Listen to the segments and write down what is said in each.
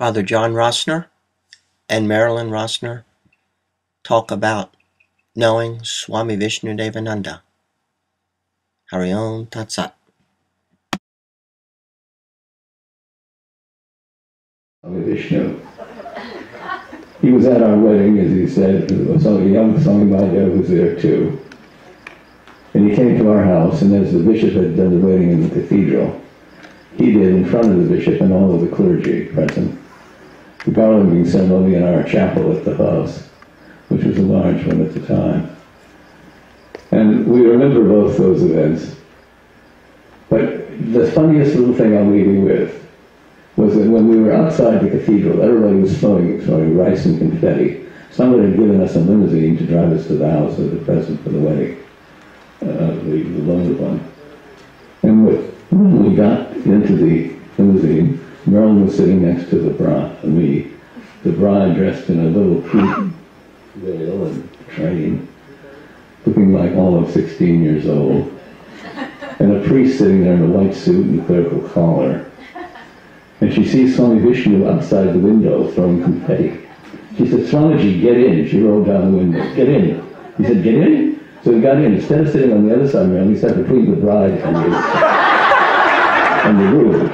Father John Rossner and Marilyn Rossner talk about knowing Swami Vishnu-devananda. Hari Om Tat Sat. Swami Vishnu. He was at our wedding, as he said. Young Swami Mahadev was there too. And he came to our house, and as the bishop had done the wedding in the cathedral, he did in front of the bishop and all of the clergy present the garlanding ceremony in our chapel at the house, which was a large one at the time. And we remember both those events. But the funniest little thing I'll leave you with was that when we were outside the cathedral, everybody was throwing rice and confetti. Somebody had given us a limousine to drive us to the house as a present for the wedding, the loaned one. And when we got into the limousine, Marilyn was sitting next to the bride dressed in a little pink veil and train, looking like all of 16 years old, and a priest sitting there in a white suit and clerical collar. And she sees Swami Vishnu outside the window throwing confetti. She said, "Swamiji, get in." She rolled down the window. "Get in." He said, "Get in?" So he got in. Instead of sitting on the other side of Marilyn, he sat between the bride and the groom.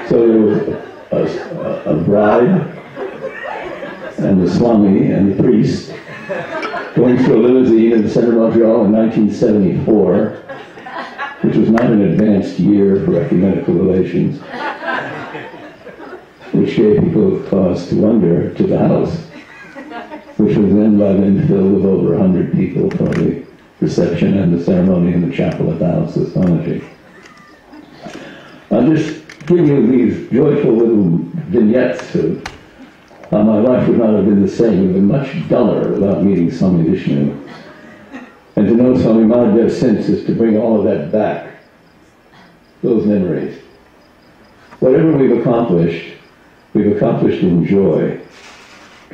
So there was a bride and the Swami and the priest going through a limousine in the center of Montreal in 1974, which was not an advanced year for ecumenical relations, which gave people cause to wonder, to the house, which was then by then filled with over 100 people for the reception and the ceremony in the chapel at the house of Swamiji. I'll just give you these joyful little vignettes of how my life would not have been the same. It would have been much duller without meeting Swami Vishnu. And to know Swami Mahadev since is to bring all of that back, those memories. Whatever we've accomplished in joy.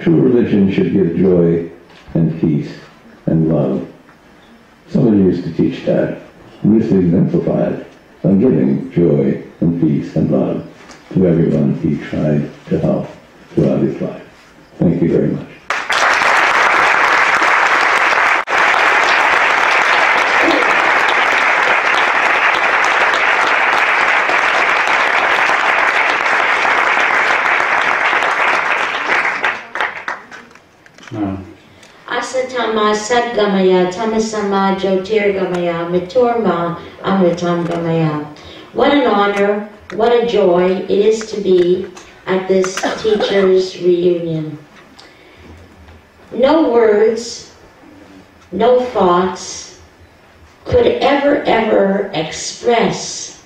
True religion should give joy and peace and love. Somebody used to teach that, and used to exemplify it by giving joy and peace and love to everyone he tried to help throughout his life. Thank you very much. Asatama Sadgamaya Tamasama Jyotirgamaya Miturma Amritam Gamaya. What an honor, what a joy it is to be at this teachers' reunion. No words, no thoughts could ever express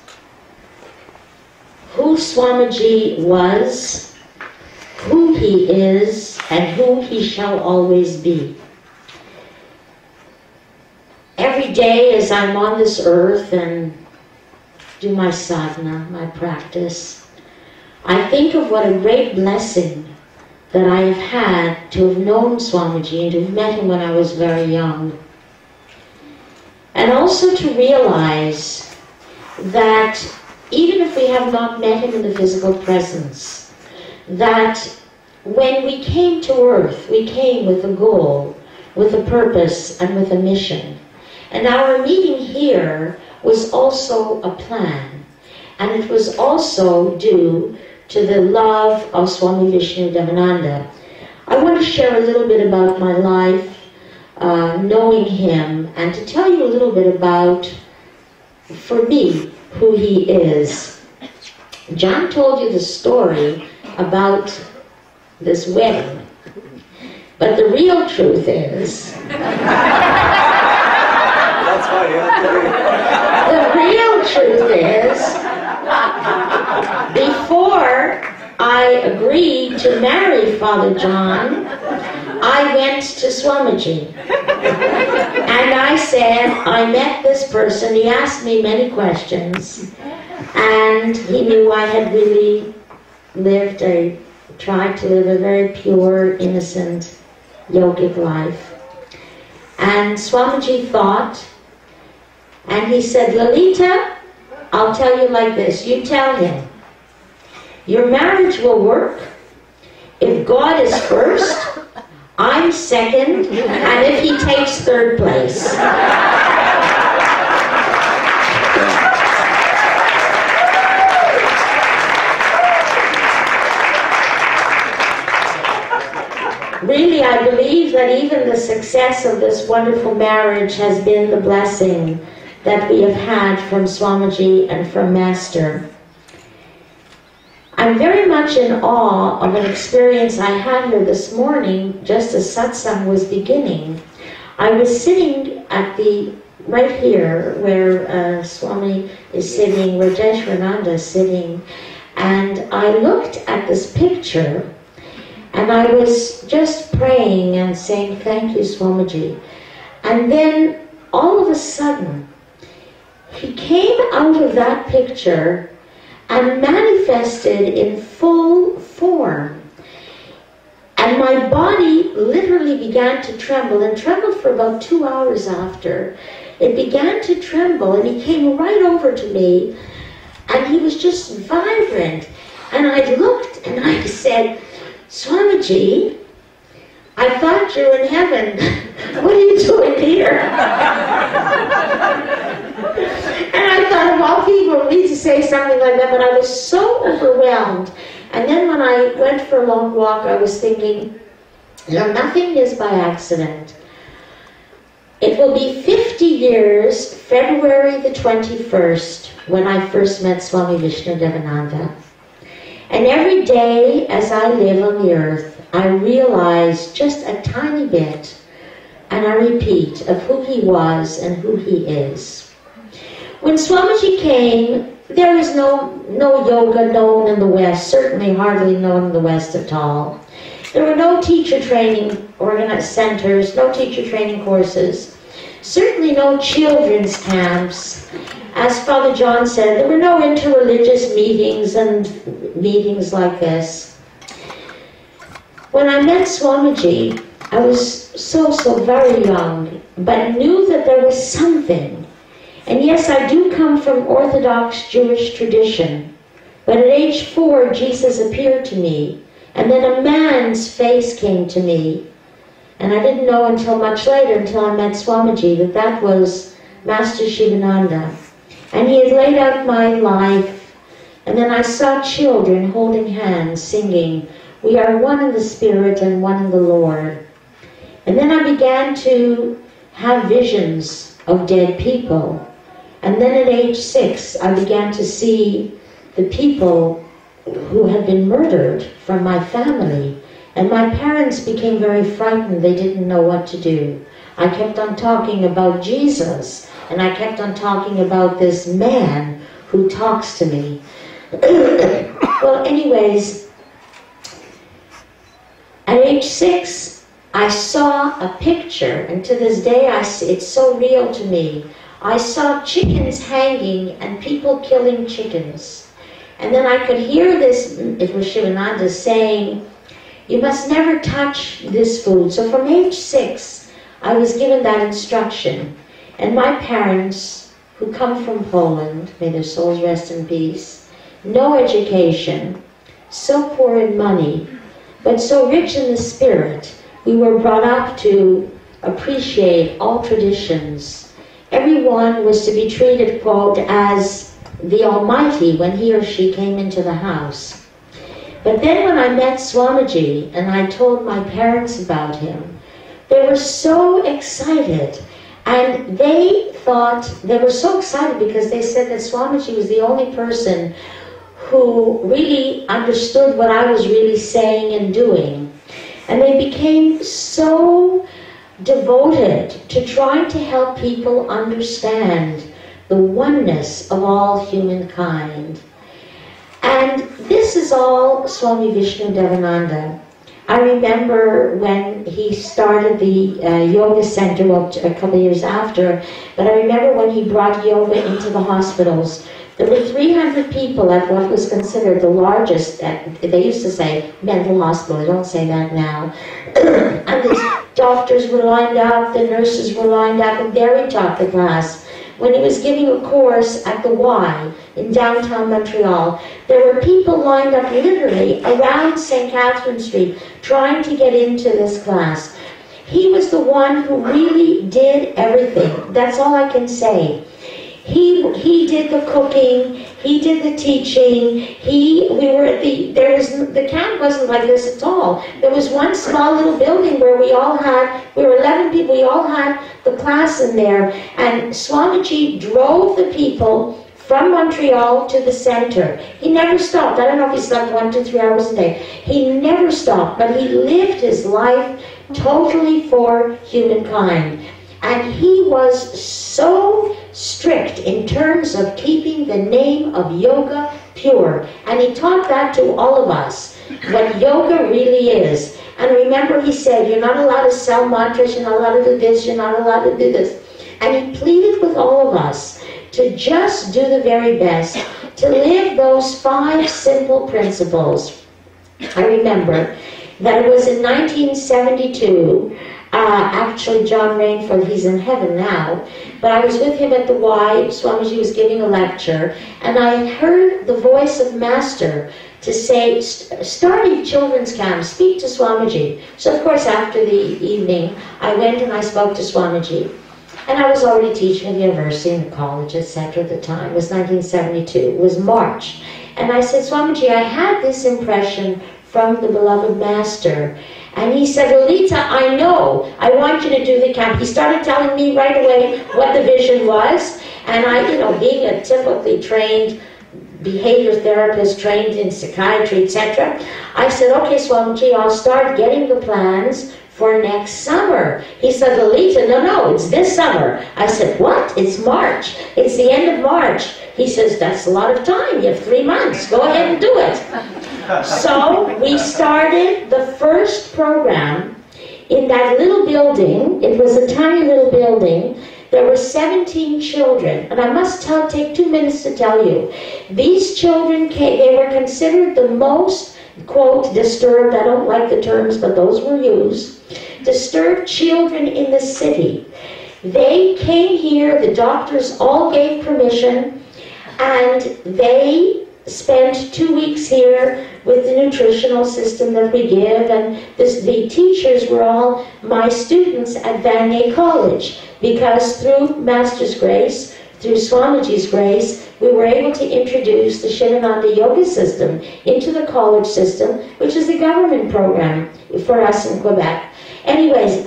who Swamiji was, who he is, and who he shall always be. Every day as I'm on this earth and do my sadhana, my practice, I think of what a great blessing that I have had to have known Swamiji and to have met him when I was very young. And also to realize that even if we have not met him in the physical presence, that when we came to earth, we came with a goal, with a purpose, and with a mission. And our meeting here was also a plan. And it was also due to the love of Swami Vishnu-devananda. I want to share a little bit about my life, knowing him, and to tell you a little bit about, for me, who he is. John told you the story about this wedding, but the real truth is That's funny. the real truth is before I agreed to marry Father John, I went to Swamiji and I said, I met this person. He asked me many questions and he knew I had really tried to live a very pure, innocent, yogic life. And Swamiji thought, and he said, Lalita, I'll tell you like this, you tell him, your marriage will work if God is first, I'm second, and if he takes third place. Really, I believe that even the success of this wonderful marriage has been the blessing that we have had from Swamiji and from Master. I'm very much in awe of an experience I had here this morning, just as satsang was beginning. I was sitting at right here, where Swami is sitting, where Jeswananda is sitting, and I looked at this picture, and I was just praying and saying, thank you, Swamiji. And then, all of a sudden, he came out of that picture and manifested in full form. And my body literally began to tremble, and trembled for about 2 hours after. It began to tremble, and he came right over to me, and he was just vibrant. And I looked, and I said, Swamiji, I thought you were in heaven. What are you doing here? And I thought of all people need to say something like that, but I was so overwhelmed. And then when I went for a long walk, I was thinking, nothing is by accident. It will be 50 years, February the 21st, when I first met Swami Vishnu-devananda. And every day as I live on the earth, I realize just a tiny bit, and I repeat, of who he was and who he is. When Swamiji came, there was no yoga known in the West, certainly hardly known in the West at all. There were no teacher training centers, no teacher training courses, certainly no children's camps. As Father John said, there were no interreligious meetings and meetings like this. When I met Swamiji, I was so very young, but knew that there was something. And yes, I do come from Orthodox Jewish tradition, but at age 4, Jesus appeared to me, and then a man's face came to me, and I didn't know until much later, until I met Swamiji, that was Master Shivananda. And he had laid out my life, and then I saw children holding hands, singing, we are one in the Spirit and one in the Lord. And then I began to have visions of dead people. And then at age 6, I began to see the people who had been murdered from my family. And my parents became very frightened. They didn't know what to do. I kept on talking about Jesus, and I kept on talking about this man who talks to me. Well, anyways, at age 6, I saw a picture, and to this day it's so real to me. I saw chickens hanging and people killing chickens. And then I could hear this, it was Shivananda saying, you must never touch this food. So from age 6, I was given that instruction. And my parents, who come from Poland, may their souls rest in peace, no education, so poor in money, but so rich in the spirit, we were brought up to appreciate all traditions. Everyone was to be treated, quote, as the Almighty when he or she came into the house. But then when I met Swamiji and I told my parents about him, they were so excited. And they were so excited because they said that Swamiji was the only person who really understood what I was really saying and doing. And they became so devoted to trying to help people understand the oneness of all humankind. And this is all Swami Vishnu-devananda. I remember when he started the yoga center, well, a couple of years after, but I remember when he brought yoga into the hospitals. There were 300 people at what was considered the largest, they used to say, mental hospital, they don't say that now. And the doctors were lined up, the nurses were lined up, and there he taught the class. when he was giving a course at the Y in downtown Montreal, there were people lined up literally around St. Catherine Street trying to get into this class. He was the one who really did everything. That's all I can say. He did the cooking, he did the teaching, the camp wasn't like this at all. There was one small little building where we were 11 people, we all had the class in there, and Swamiji drove the people from Montreal to the center. He never stopped. I don't know if he slept 1 to 3 hours a day. He never stopped, but he lived his life totally for humankind. And he was so strict in terms of keeping the name of yoga pure. And he taught that to all of us, what yoga really is. And remember, he said, you're not allowed to sell mantras, you're not allowed to do this, you're not allowed to do this. And he pleaded with all of us to just do the very best, to live those 5 simple principles. I remember that it was in 1972, actually John Rainford, he's in heaven now, but I was with him at the Y, Swamiji was giving a lecture, and I heard the voice of Master to say, starting children's camp, speak to Swamiji. So of course after the evening, I went and I spoke to Swamiji. And I was already teaching at the university and the college, etc. at the time. It was 1972, it was March. And I said, Swamiji, I had this impression from the beloved Master. And he said, Lolita, I know, I want you to do the camp. He started telling me right away what the vision was. And I, being a typically trained behavior therapist, trained in psychiatry, etc., I said, okay, Swamiji, I'll start getting the plans for next summer. He said, Lolita, no, it's this summer. I said, what? It's March. It's the end of March. He says, that's a lot of time. You have 3 months. Go ahead and do it. So we started the first program in that little building. It was a tiny little building. There were 17 children. And I must take 2 minutes to tell you. These children they were considered the most, quote, disturbed, I don't like the terms, but those were used, disturbed children in the city. They came here, the doctors all gave permission, and they spent 2 weeks here with the nutritional system that we give, and the teachers were all my students at Vanier College, because through Master's grace, through Swamiji's grace, we were able to introduce the Shivananda yoga system into the college system, which is a government program for us in Quebec. Anyways,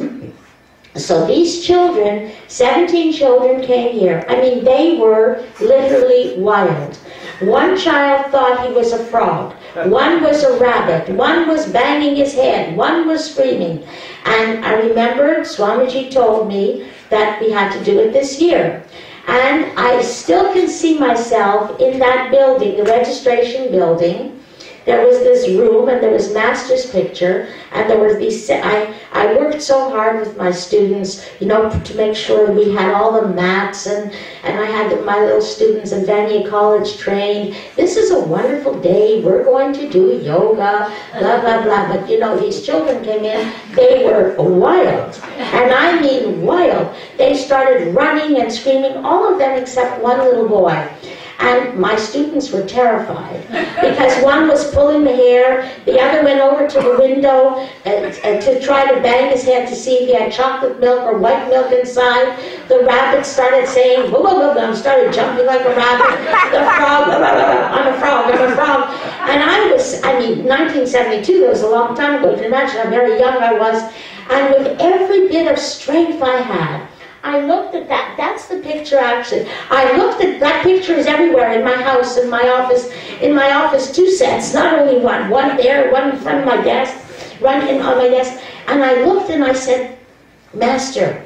so these children, 17 children came here. I mean, they were literally wild. One child thought he was a frog. One was a rabbit. One was banging his head. One was screaming. And I remember Swamiji told me that we had to do it this year. And I still can see myself in that building, the registration building. There was this room, and there was Master's picture, and there were these, I worked so hard with my students, to make sure we had all the mats, and I had my little students at Vanier College trained. This is a wonderful day, we're going to do yoga, blah, blah, blah. But these children came in, they were wild, and I mean wild. They started running and screaming, all of them except one little boy. And my students were terrified because one was pulling the hair, the other went over to the window to try to bang his head to see if he had chocolate milk or white milk inside. The rabbit started saying, blah, blah, blah, started jumping like a rabbit. The frog, blah, blah, blah, I'm a frog, I'm a frog. And 1972, that was a long time ago. You can imagine how very young I was. And with every bit of strength I had, I looked at that. That's the picture, actually. I looked at that picture is everywhere in my house, in my office. In my office, 2 sets, not only one. One there, one in front of my desk, one on my desk. And I looked and I said, Master,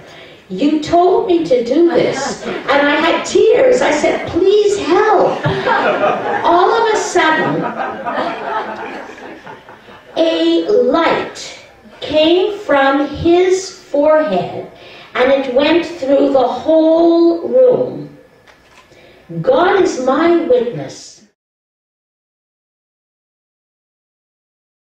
you told me to do this. And I had tears. I said, please help. All of a sudden, a light came from his forehead, and it went through the whole room. God is my witness